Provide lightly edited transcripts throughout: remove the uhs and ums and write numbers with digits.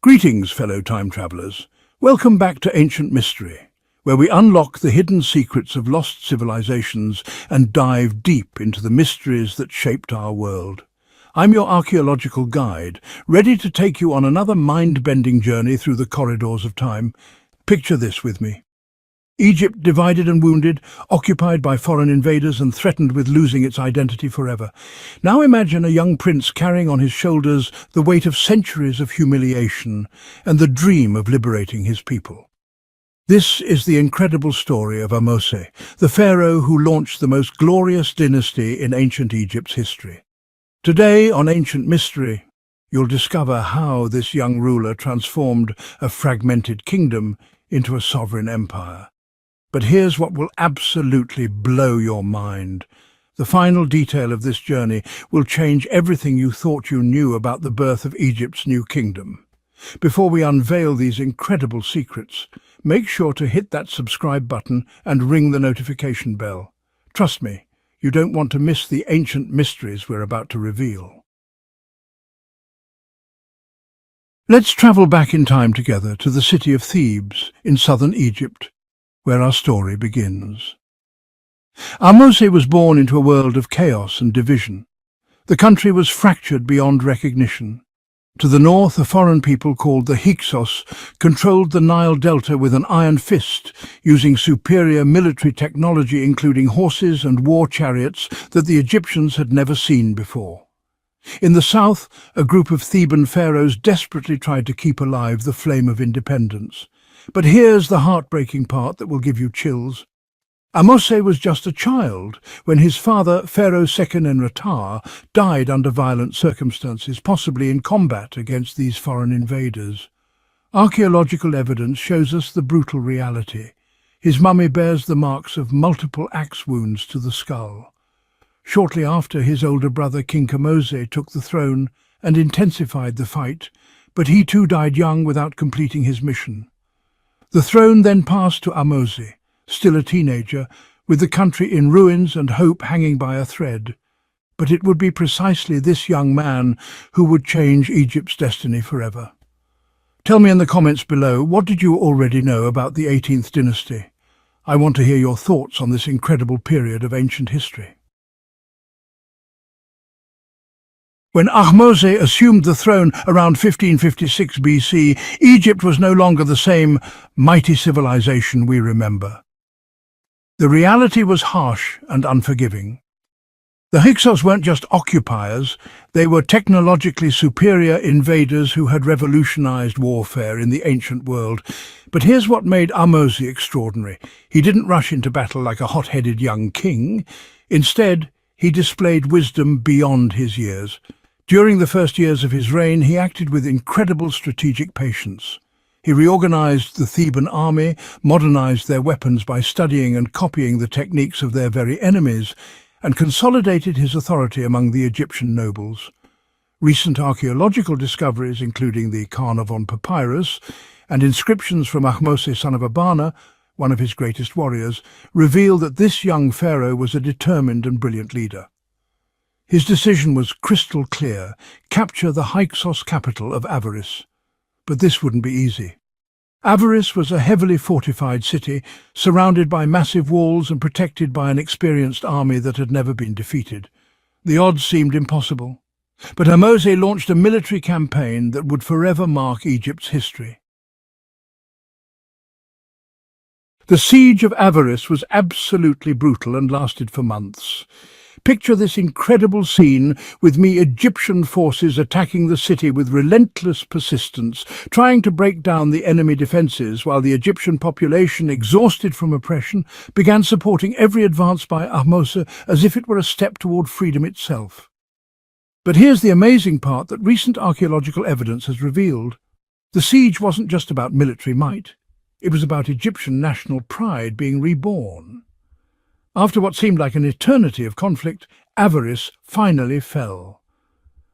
Greetings, fellow time travelers. Welcome back to Ancient Mystery, where we unlock the hidden secrets of lost civilizations and dive deep into the mysteries that shaped our world. I'm your archaeological guide, ready to take you on another mind-bending journey through the corridors of time. Picture this with me. Egypt divided and wounded, occupied by foreign invaders and threatened with losing its identity forever. Now imagine a young prince carrying on his shoulders the weight of centuries of humiliation and the dream of liberating his people. This is the incredible story of Ahmose, the pharaoh who launched the most glorious dynasty in ancient Egypt's history. Today on Ancient Mystery, you'll discover how this young ruler transformed a fragmented kingdom into a sovereign empire. But here's what will absolutely blow your mind. The final detail of this journey will change everything you thought you knew about the birth of Egypt's new kingdom. Before we unveil these incredible secrets, make sure to hit that subscribe button and ring the notification bell. Trust me, you don't want to miss the ancient mysteries we're about to reveal. Let's travel back in time together to the city of Thebes in southern Egypt, where our story begins. Ahmose was born into a world of chaos and division. The country was fractured beyond recognition. To the north, a foreign people called the Hyksos controlled the Nile Delta with an iron fist, using superior military technology including horses and war chariots that the Egyptians had never seen before. In the south, a group of Theban pharaohs desperately tried to keep alive the flame of independence. But here's the heartbreaking part that will give you chills. Ahmose was just a child when his father, Pharaoh Seqenenre, died under violent circumstances, possibly in combat against these foreign invaders. Archaeological evidence shows us the brutal reality. His mummy bears the marks of multiple axe wounds to the skull. Shortly after, his older brother King Ahmose took the throne and intensified the fight, but he too died young without completing his mission. The throne then passed to Ahmose, still a teenager, with the country in ruins and hope hanging by a thread. But it would be precisely this young man who would change Egypt's destiny forever. Tell me in the comments below, what did you already know about the 18th dynasty? I want to hear your thoughts on this incredible period of ancient history. When Ahmose assumed the throne around 1556 BC, Egypt was no longer the same mighty civilization we remember. The reality was harsh and unforgiving. The Hyksos weren't just occupiers, they were technologically superior invaders who had revolutionized warfare in the ancient world. But here's what made Ahmose extraordinary. He didn't rush into battle like a hot-headed young king. Instead, he displayed wisdom beyond his years. During the first years of his reign, he acted with incredible strategic patience. He reorganized the Theban army, modernized their weapons by studying and copying the techniques of their very enemies, and consolidated his authority among the Egyptian nobles. Recent archaeological discoveries, including the Carnarvon Papyrus and inscriptions from Ahmose, son of Abana, one of his greatest warriors, reveal that this young pharaoh was a determined and brilliant leader. His decision was crystal clear: capture the Hyksos capital of Avaris. But this wouldn't be easy. Avaris was a heavily fortified city, surrounded by massive walls and protected by an experienced army that had never been defeated. The odds seemed impossible. But Ahmose launched a military campaign that would forever mark Egypt's history. The siege of Avaris was absolutely brutal and lasted for months. Picture this incredible scene with Egyptian forces attacking the city with relentless persistence, trying to break down the enemy defences, while the Egyptian population, exhausted from oppression, began supporting every advance by Ahmose as if it were a step toward freedom itself. But here's the amazing part that recent archaeological evidence has revealed. The siege wasn't just about military might. It was about Egyptian national pride being reborn. After what seemed like an eternity of conflict, Avaris finally fell.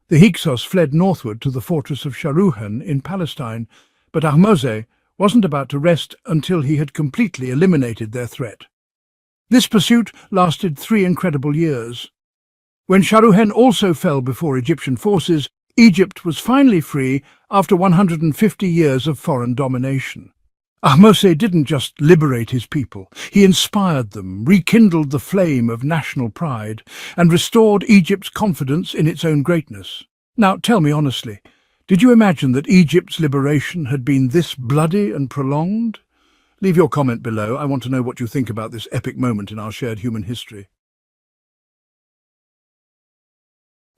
The Hyksos fled northward to the fortress of Sharuhen in Palestine, but Ahmose wasn't about to rest until he had completely eliminated their threat. This pursuit lasted 3 incredible years. When Sharuhen also fell before Egyptian forces, Egypt was finally free after 150 years of foreign domination. Ahmose didn't just liberate his people, he inspired them, rekindled the flame of national pride, and restored Egypt's confidence in its own greatness. Now, tell me honestly, did you imagine that Egypt's liberation had been this bloody and prolonged? Leave your comment below. I want to know what you think about this epic moment in our shared human history.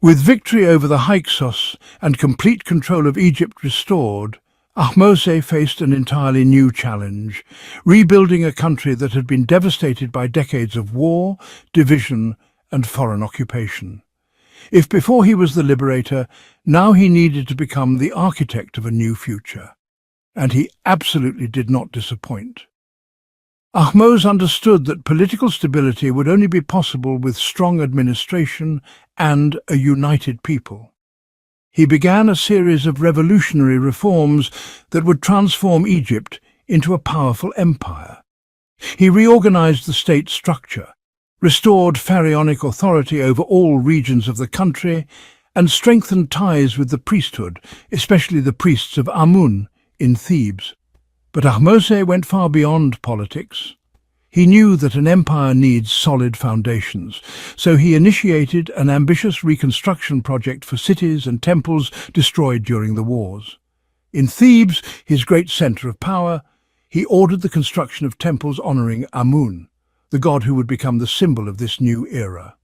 With victory over the Hyksos and complete control of Egypt restored, Ahmose faced an entirely new challenge, rebuilding a country that had been devastated by decades of war, division, and foreign occupation. If before he was the liberator, now he needed to become the architect of a new future. And he absolutely did not disappoint. Ahmose understood that political stability would only be possible with strong administration and a united people. He began a series of revolutionary reforms that would transform Egypt into a powerful empire. He reorganized the state structure, restored pharaonic authority over all regions of the country, and strengthened ties with the priesthood, especially the priests of Amun in Thebes. But Ahmose went far beyond politics. He knew that an empire needs solid foundations, so he initiated an ambitious reconstruction project for cities and temples destroyed during the wars. In Thebes, his great center of power, he ordered the construction of temples honoring Amun, the god who would become the symbol of this new era.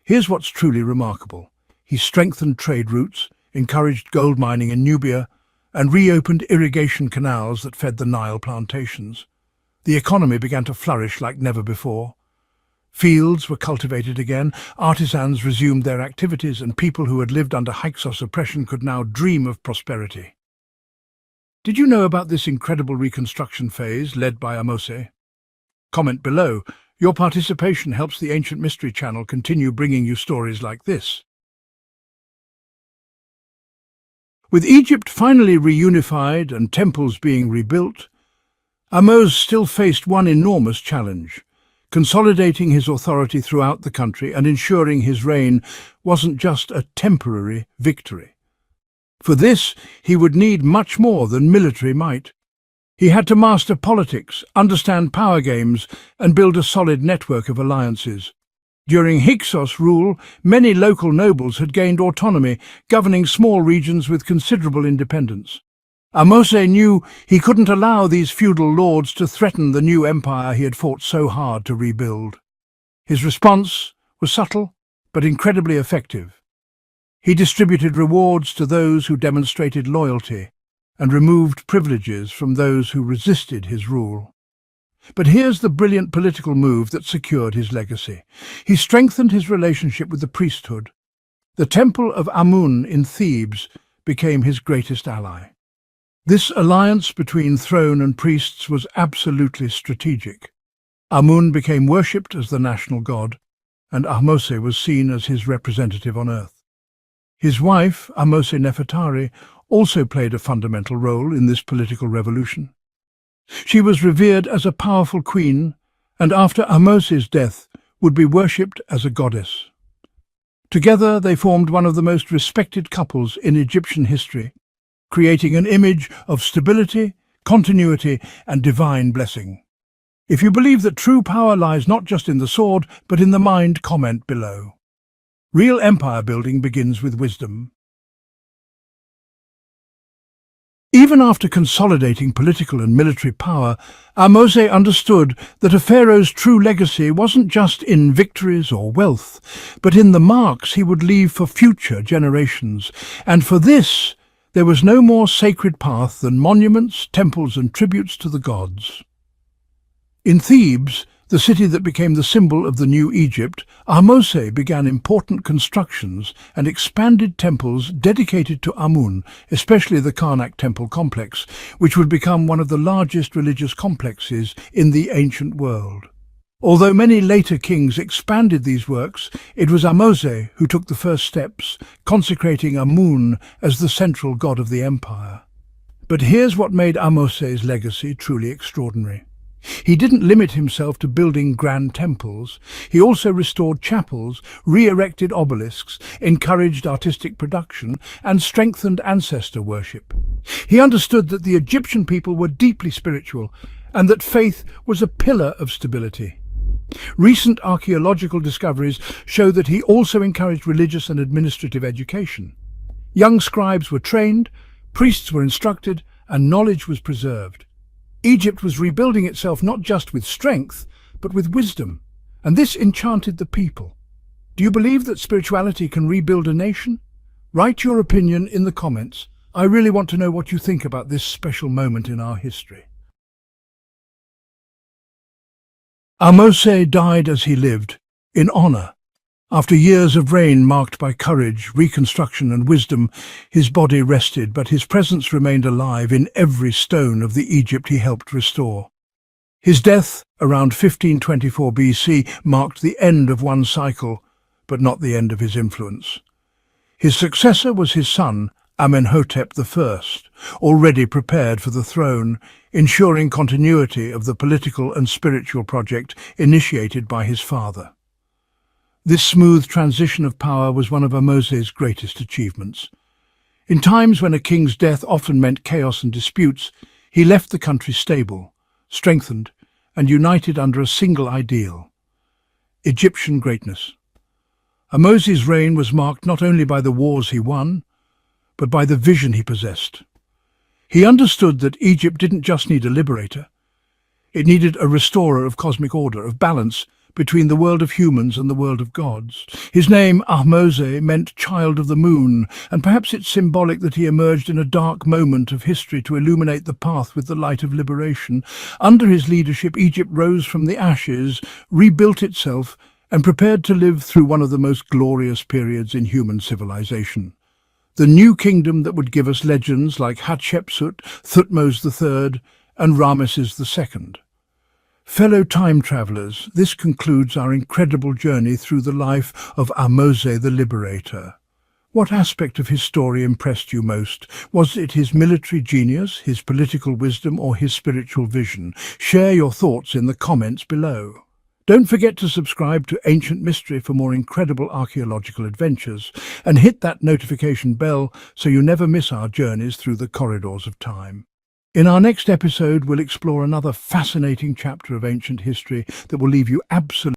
Here's what's truly remarkable. He strengthened trade routes, encouraged gold mining in Nubia, and reopened irrigation canals that fed the Nile plantations. The economy began to flourish like never before. Fields were cultivated again, artisans resumed their activities, and people who had lived under Hyksos oppression could now dream of prosperity. Did you know about this incredible reconstruction phase led by Ahmose? Comment below. Your participation helps the Ancient Mystery Channel continue bringing you stories like this. With Egypt finally reunified and temples being rebuilt, Ahmose still faced one enormous challenge, consolidating his authority throughout the country and ensuring his reign wasn't just a temporary victory. For this, he would need much more than military might. He had to master politics, understand power games, and build a solid network of alliances. During Hyksos rule, many local nobles had gained autonomy, governing small regions with considerable independence. Ahmose knew he couldn't allow these feudal lords to threaten the new empire he had fought so hard to rebuild. His response was subtle, but incredibly effective. He distributed rewards to those who demonstrated loyalty and removed privileges from those who resisted his rule. But here's the brilliant political move that secured his legacy. He strengthened his relationship with the priesthood. The temple of Amun in Thebes became his greatest ally. This alliance between throne and priests was absolutely strategic. Amun became worshipped as the national god, and Ahmose was seen as his representative on earth. His wife, Ahmose Nefertari, also played a fundamental role in this political revolution. She was revered as a powerful queen, and after Ahmose's death would be worshipped as a goddess. Together they formed one of the most respected couples in Egyptian history, creating an image of stability, continuity, and divine blessing. If you believe that true power lies not just in the sword, but in the mind, comment below. Real empire building begins with wisdom. Even after consolidating political and military power, Ahmose understood that a pharaoh's true legacy wasn't just in victories or wealth, but in the marks he would leave for future generations. And for this, there was no more sacred path than monuments, temples, and tributes to the gods. In Thebes, the city that became the symbol of the new Egypt, Ahmose began important constructions and expanded temples dedicated to Amun, especially the Karnak temple complex, which would become one of the largest religious complexes in the ancient world. Although many later kings expanded these works, it was Ahmose who took the first steps, consecrating Amun as the central god of the empire. But here's what made Ahmose's legacy truly extraordinary. He didn't limit himself to building grand temples. He also restored chapels, re-erected obelisks, encouraged artistic production, and strengthened ancestor worship. He understood that the Egyptian people were deeply spiritual, and that faith was a pillar of stability. Recent archaeological discoveries show that he also encouraged religious and administrative education. Young scribes were trained, priests were instructed, and knowledge was preserved. Egypt was rebuilding itself not just with strength, but with wisdom, and this enchanted the people. Do you believe that spirituality can rebuild a nation? Write your opinion in the comments. I really want to know what you think about this special moment in our history. Ahmose died as he lived, in honor. After years of reign marked by courage, reconstruction and wisdom, his body rested, but his presence remained alive in every stone of the Egypt he helped restore. His death, around 1524 BC, marked the end of one cycle, but not the end of his influence. His successor was his son, Amenhotep I, already prepared for the throne, ensuring continuity of the political and spiritual project initiated by his father. This smooth transition of power was one of Ahmose's greatest achievements. In times when a king's death often meant chaos and disputes, he left the country stable, strengthened, and united under a single ideal: Egyptian greatness. Ahmose's reign was marked not only by the wars he won, but by the vision he possessed. He understood that Egypt didn't just need a liberator. It needed a restorer of cosmic order, of balance between the world of humans and the world of gods. His name, Ahmose, meant child of the moon, and perhaps it's symbolic that he emerged in a dark moment of history to illuminate the path with the light of liberation. Under his leadership, Egypt rose from the ashes, rebuilt itself, and prepared to live through one of the most glorious periods in human civilization. The new kingdom that would give us legends like Hatshepsut, Thutmose III, and Ramesses II. Fellow time travelers, this concludes our incredible journey through the life of Ahmose the Liberator. What aspect of his story impressed you most? Was it his military genius, his political wisdom, or his spiritual vision? Share your thoughts in the comments below. Don't forget to subscribe to Ancient Mystery for more incredible archaeological adventures, and hit that notification bell so you never miss our journeys through the corridors of time. In our next episode, we'll explore another fascinating chapter of ancient history that will leave you absolutely